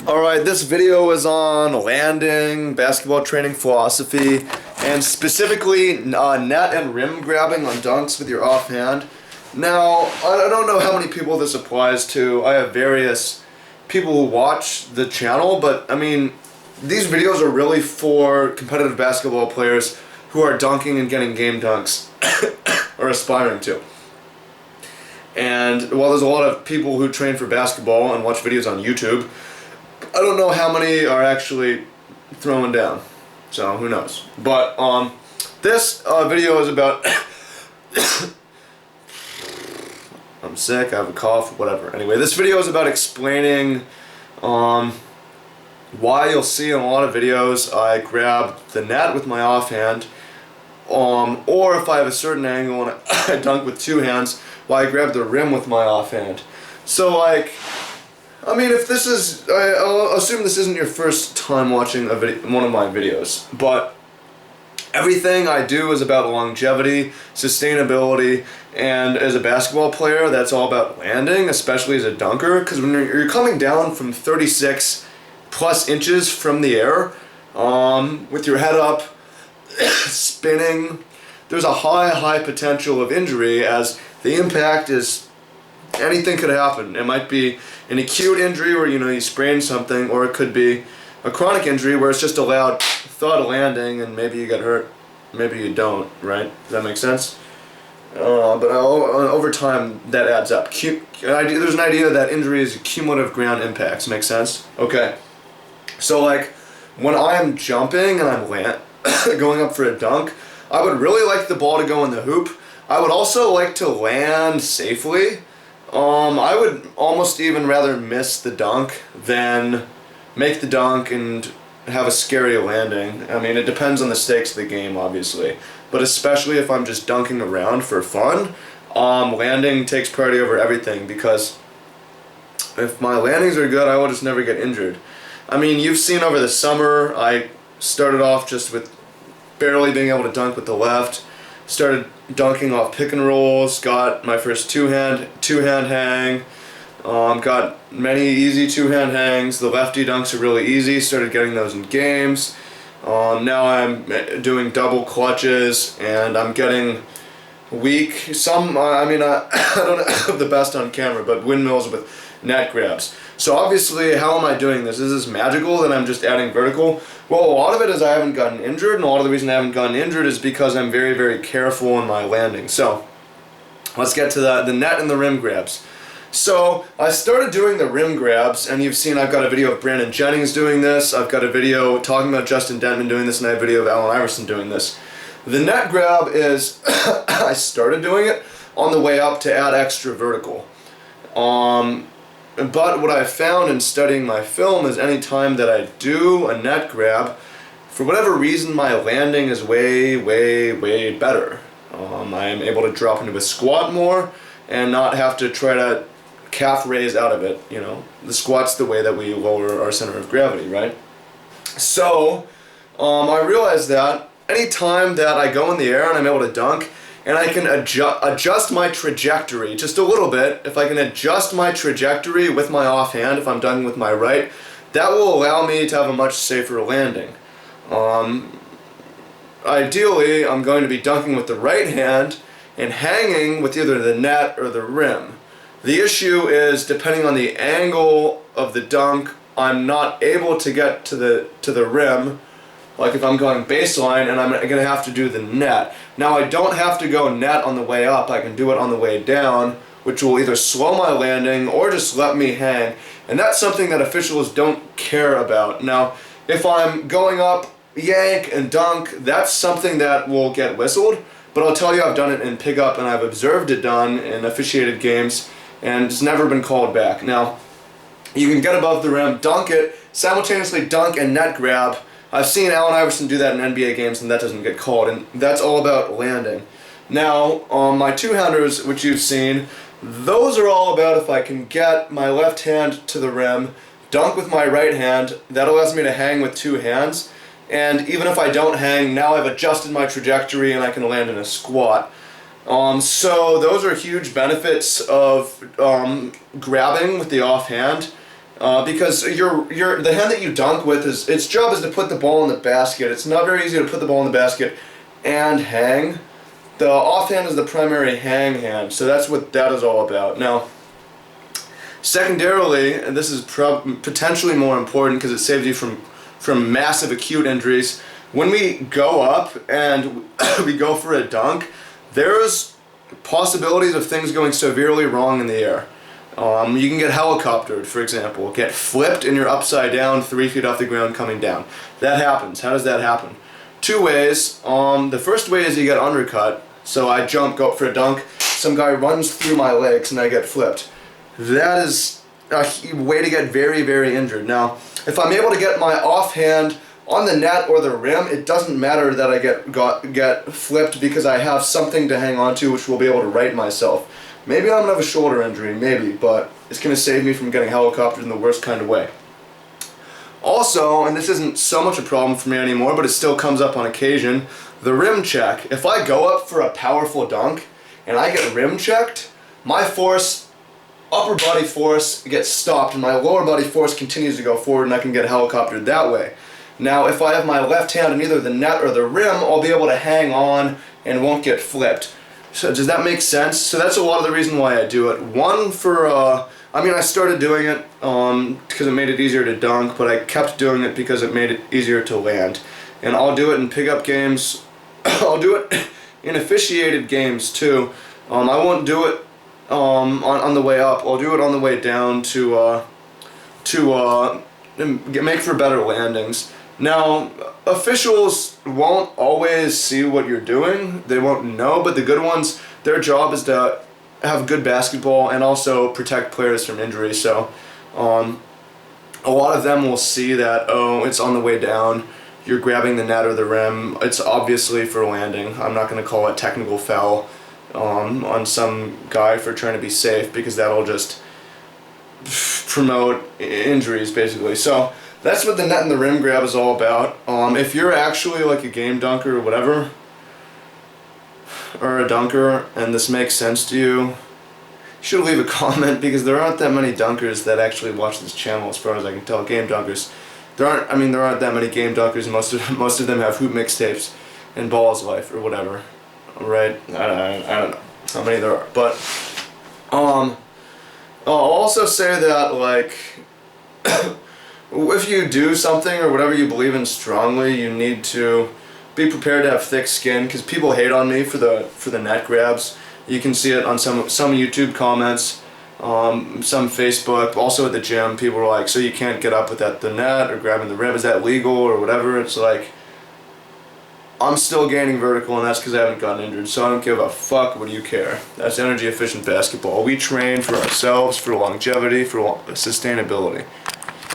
Alright, this video is on landing, basketball training philosophy, and specifically net and rim grabbing on dunks with your offhand. Now, I don't know how many people this applies to. I have various people who watch the channel, but I mean, these videos are really for competitive basketball players who are dunking and getting game dunks, or aspiring to. And while there's a lot of people who train for basketball and watch videos on YouTube, I don't know how many are actually throwing down, so who knows. But this video is about I'm sick, I have a cough, whatever. Anyway, this video is about explaining why you'll see in a lot of videos I grab the net with my offhand, or if I have a certain angle and I dunk with two hands, why I grab the rim with my offhand. So like, I mean, if this is, I'll assume this isn't your first time watching one of my videos, but everything I do is about longevity, sustainability, and as a basketball player, that's all about landing, especially as a dunker, because when you're coming down from 36 plus inches from the air, with your head up, spinning, there's a high potential of injury, as the impact is, anything could happen. It might be an acute injury where you sprain something, or it could be a chronic injury where it's just a loud thud landing and maybe you get hurt, maybe you don't, right? Does that make sense? But over time that adds up. There's an idea that injury is cumulative ground impacts. Make sense? Okay. So like when I'm jumping and I'm going up for a dunk, I would really like the ball to go in the hoop. I would also like to land safely. I would almost even rather miss the dunk than make the dunk and have a scary landing. I mean, it depends on the stakes of the game, obviously. But especially if I'm just dunking around for fun, landing takes priority over everything, because if my landings are good, I will just never get injured. I mean, you've seen over the summer, I started off just with barely being able to dunk with the left, started dunking off pick and rolls, got my first two-hand hang, got many easy two-hand hangs. The lefty dunks are really easy, started getting those in games. Now I'm doing double clutches and I'm getting weak. I don't have the best on camera, but windmills with net grabs. So obviously, how am I doing this? Is this magical that I'm just adding vertical? Well, a lot of it is I haven't gotten injured, and a lot of the reason I haven't gotten injured is because I'm very careful in my landing. So let's get to the net and the rim grabs. So I started doing the rim grabs, and you've seen I've got a video of Brandon Jennings doing this, I've got a video talking about Justin Denton doing this, and I have a video of Allen Iverson doing this. The net grab is, I started doing it on the way up to add extra vertical. But what I've found in studying my film is any time that I do a net grab, for whatever reason my landing is way better. I am able to drop into a squat more and not have to try to calf raise out of it. The squat's the way that we lower our center of gravity, right? So I realized that any time that I go in the air and I'm able to dunk, and I can adjust my trajectory just a little bit, if I can adjust my trajectory with my offhand, if I'm dunking with my right, that will allow me to have a much safer landing. Ideally, I'm going to be dunking with the right hand and hanging with either the net or the rim. The issue is, depending on the angle of the dunk, I'm not able to get to the rim. Like if I'm going baseline and I'm going to have to do the net. Now I don't have to go net on the way up, I can do it on the way down, which will either slow my landing or just let me hang. And that's something that officials don't care about. Now, if I'm going up, yank, and dunk, that's something that will get whistled. But I'll tell you, I've done it in pickup and I've observed it done in officiated games, and it's never been called back. Now, you can get above the rim, dunk it, simultaneously dunk and net grab. I've seen Allen Iverson do that in NBA games, and that doesn't get called, and that's all about landing. Now, my two-handers, which you've seen, those are all about if I can get my left hand to the rim, dunk with my right hand, that allows me to hang with two hands, and even if I don't hang, now I've adjusted my trajectory and I can land in a squat. So those are huge benefits of grabbing with the offhand. because the hand that you dunk with its job is to put the ball in the basket. It's not very easy to put the ball in the basket and hang. The offhand is the primary hang hand, so that's what that is all about. Now, secondarily, and this is potentially more important because it saves you from massive acute injuries, when we go up and we go for a dunk, there's possibilities of things going severely wrong in the air. You can get helicoptered, for example, get flipped and you're upside down 3 feet off the ground coming down. That happens. How does that happen? Two ways. The first way is you get undercut. So I go up for a dunk, some guy runs through my legs and I get flipped. That is a way to get very, very injured. Now, if I'm able to get my offhand on the net or the rim, it doesn't matter that I get flipped because I have something to hang on to which will be able to right myself. Maybe I'm going to have a shoulder injury, maybe, but it's going to save me from getting helicoptered in the worst kind of way. Also, and this isn't so much a problem for me anymore, but it still comes up on occasion, the rim check. If I go up for a powerful dunk and I get rim checked, my upper body force gets stopped and my lower body force continues to go forward and I can get helicoptered that way. Now, if I have my left hand in either the net or the rim, I'll be able to hang on and won't get flipped. So does that make sense? So that's a lot of the reason why I do it. One, I started doing it because it made it easier to dunk, but I kept doing it because it made it easier to land. And I'll do it in pickup games. I'll do it in officiated games too. I won't do it on the way up. I'll do it on the way down to make for better landings. Now, officials won't always see what you're doing. They won't know, but the good ones, their job is to have good basketball and also protect players from injury. So a lot of them will see that, oh, it's on the way down, you're grabbing the net or the rim, it's obviously for landing. I'm not going to call it technical foul on some guy for trying to be safe because that'll just promote injuries basically. So that's what the net and the rim grab is all about. If you're actually like a game dunker or whatever, or a dunker, and this makes sense to you, you should leave a comment because there aren't that many dunkers that actually watch this channel as far as I can tell. Game dunkers. There aren't that many game dunkers, and most of them have hoop mixtapes and Ball's Life or whatever. Right? I don't know how many there are. But I'll also say that, like, if you do something or whatever you believe in strongly, you need to be prepared to have thick skin, because people hate on me for the net grabs. You can see it on some YouTube comments, some Facebook, also at the gym. People are like, so you can't get up with the net or grabbing the rim, is that legal or whatever? It's like, I'm still gaining vertical, and that's because I haven't gotten injured, so I don't give a fuck. What do you care? That's energy efficient basketball. We train for ourselves, for longevity, for sustainability.